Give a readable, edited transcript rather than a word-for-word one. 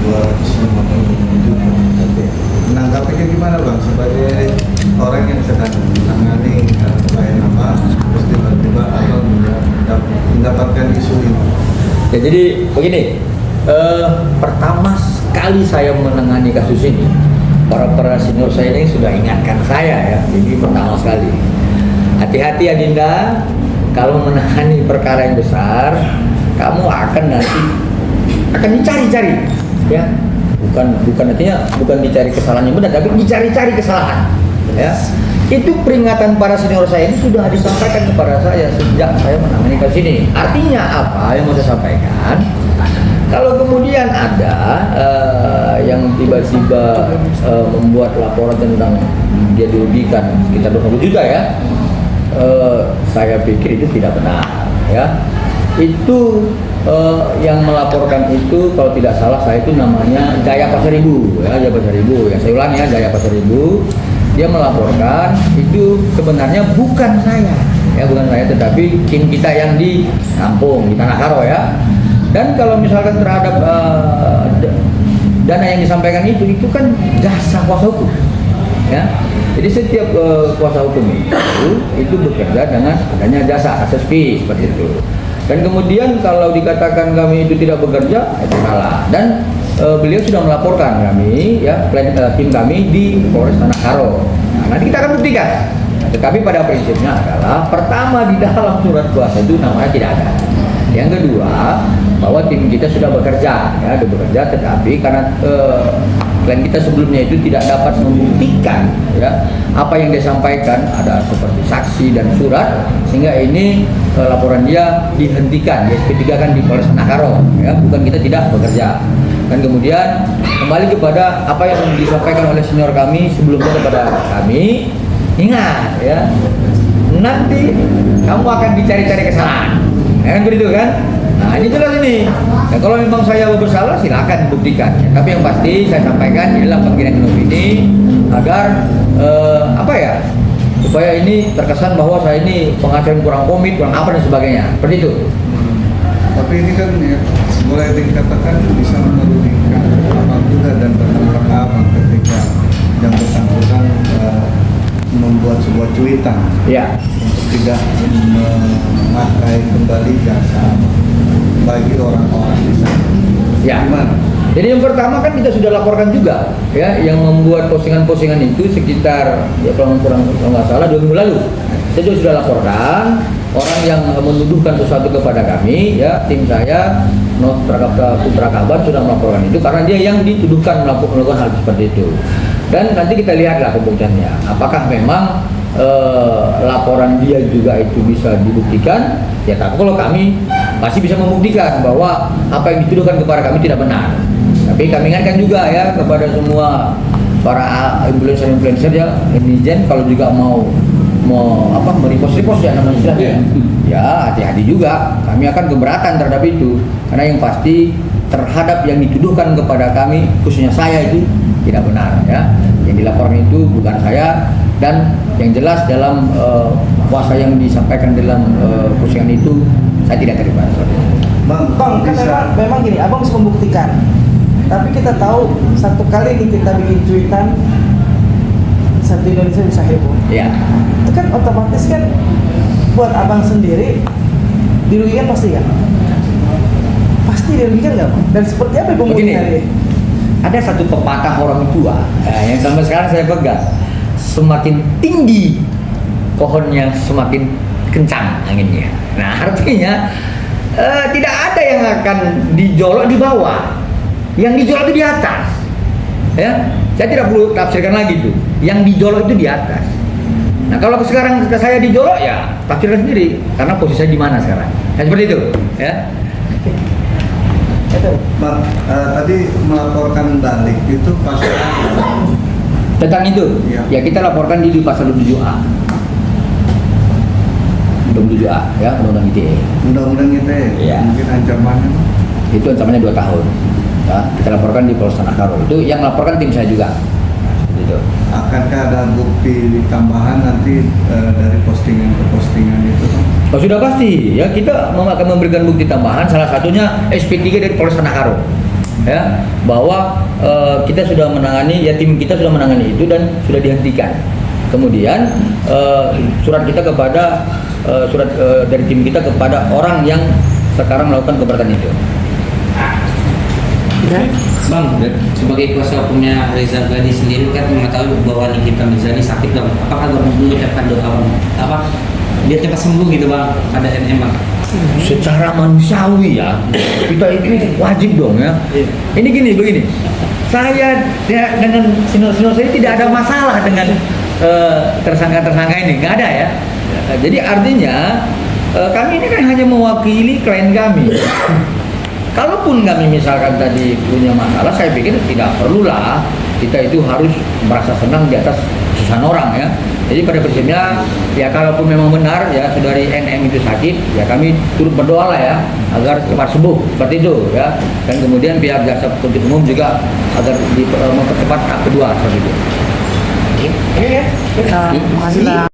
250 juta. Menanggapinya gimana Bang sebagai orang yang sedang menangani klien apa, terus tiba-tiba Abang mendapatkan isu ini? Ya, jadi begini, pertama sekali saya menangani kasus ini, para senior saya ini sudah ingatkan saya ya, ini pertama sekali. Hati-hati Adinda, kalau menangani perkara yang besar, kamu akan nanti akan dicari-cari, ya. Bukan artinya bukan dicari kesalahan yang benar, tapi dicari-cari kesalahan, ya. Itu peringatan para senior saya ini sudah disampaikan kepada saya sejak saya menangani kasus ini. Artinya apa yang mau saya sampaikan? Kalau kemudian ada yang tiba-tiba membuat laporan tentang dia dirugikan sekitar 20 juta ya, saya pikir itu tidak benar ya. Itu yang melaporkan itu kalau tidak salah saya itu namanya Jaya Pasaribu ya, Jaya Pasaribu ya, saya ulangi ya, Jaya Pasaribu. Dia melaporkan itu sebenarnya bukan saya ya, bukan saya, tetapi tim kita yang di kampung di Tanah Karo ya. Dan kalau misalkan terhadap dana yang disampaikan itu kan jasa kuasa hukum ya. Jadi setiap kuasa hukum itu bekerja dengan adanya jasa access fee seperti itu. Dan kemudian kalau dikatakan kami itu tidak bekerja, itu salah. Dan beliau sudah melaporkan kami ya, tim kami di Polres Tanah Karo. Nah, nanti kita akan buktikan. Nah, tetapi pada prinsipnya adalah pertama di dalam surat kuasa itu namanya tidak ada. Yang kedua, bahwa tim kita sudah bekerja ya, sudah bekerja, tetapi karena klien kita sebelumnya itu tidak dapat membuktikan ya apa yang dia sampaikan, ada seperti saksi dan surat, sehingga ini laporan dia dihentikan, dia SP3 kan di Polres Tanah Karo ya, bukan kita tidak bekerja. Dan kemudian kembali kepada apa yang disampaikan oleh senior kami sebelumnya kepada kami, ingat ya, nanti kamu akan dicari-cari kesalahan ya, kan begitu kan. Nah ini jelas ini. Nah, kalau memang saya bersalah silakan buktikan ya. Tapi yang pasti saya sampaikan di dalam panggilan ini agar apa ya, supaya ini terkesan bahwa saya ini pengacara kurang komit, kurang apa dan sebagainya, seperti itu. Tapi ini kan ya, boleh dikatakan bisa merugikan Abang juga dan teman-teman Abang ketika yang bersangkutan membuat sebuah cuitan Ya. untuk tidak memakai kembali jasa bagi orang-orang di sana. Ya. Gimana? Jadi yang pertama kan kita sudah laporkan juga ya, yang membuat postingan-postingan itu sekitar ya kalau nggak salah 2 minggu lalu. Kita juga sudah laporkan orang yang menuduhkan sesuatu kepada kami ya, tim saya Putra Kabar sudah melaporkan itu karena dia yang dituduhkan melakukan hal seperti itu. Dan nanti kita lihatlah pembuktiannya, apakah memang laporan dia juga itu bisa dibuktikan ya. Tapi kalau kami pasti bisa membuktikan bahwa apa yang dituduhkan kepada kami tidak benar. Tapi kami ingatkan juga ya kepada semua para influencer ya, netizen, kalau juga mau merepost ya namanya istilahnya. Ya hati-hati juga, kami akan keberatan terhadap itu, karena yang pasti terhadap yang dituduhkan kepada kami, khususnya saya, itu tidak benar ya. Yang dilaporkan itu bukan saya, dan yang jelas dalam kuasa yang disampaikan dalam postingan itu saya tidak terima. Bang, kan memang gini, abang bisa membuktikan. Tapi kita tahu satu kali nih kita bikin cuitan, satu Indonesia bisa heboh. Ya. Itu kan otomatis kan buat abang sendiri dirugikan pasti kan? Pasti dirugikan nggak bang? Dan seperti apa pembuktiannya? Ada satu pepatah orang tua yang sampai sekarang saya pegang, semakin tinggi pohonnya semakin kencang anginnya. Nah artinya tidak ada yang akan dijolok di bawah, yang dijolok itu di atas ya. Saya tidak perlu tafsirkan lagi tuh, yang dijolok itu di atas. Nah kalau sekarang saya dijolok ya tafsirkan sendiri, karena posisi saya di mana sekarang. Nah, seperti itu ya. Bang, tadi melaporkan balik itu pasal tentang itu ya, kita laporkan di pasal 27A. 27A ya, undang-undang ITE. Undang-undang ITE. Ya. Mungkin ancamannya itu ancamannya 2 tahun. Ya, kita laporkan di Polres Tanah Karo. Itu yang laporkan tim saya juga. Gitu. Akankah ada bukti tambahan nanti dari postingan ke postingan itu? Oh, sudah pasti ya, kita akan memberikan bukti tambahan, salah satunya SP3 dari Polres Tanah Karo. ya bahwa kita sudah menangani, ya tim kita sudah menangani itu dan sudah dihentikan. Kemudian surat kita kepada dari tim kita kepada orang yang sekarang melakukan keberatan itu. Bang, sebagai kuasa hukumnya Reza Ghani sendiri kan mengetahui bahwa Nikita Mirzani sakit, Bang. Apakah Bang mengucapkan doa, Bang? Apa biar cepat sembuh gitu, Bang? Pada NM, Bang. Secara manusiawi ya, kita itu wajib dong ya. Ini begini. Saya ya, dengan senior saya tidak ada masalah dengan tersangka ini, nggak ada ya. Jadi artinya kami ini kan hanya mewakili klien kami. Kalaupun kami misalkan tadi punya masalah, saya pikir tidak perlulah kita itu harus merasa senang di atas kesusahan orang ya. Jadi pada prinsipnya ya kalaupun memang benar ya saudari NM itu sakit, ya kami turut berdoa lah ya agar cepat sembuh seperti itu ya. Dan kemudian pihak jaksa penuntut umum juga agar mempercepat tahap kedua seperti itu. Oke ya. Terima kasih.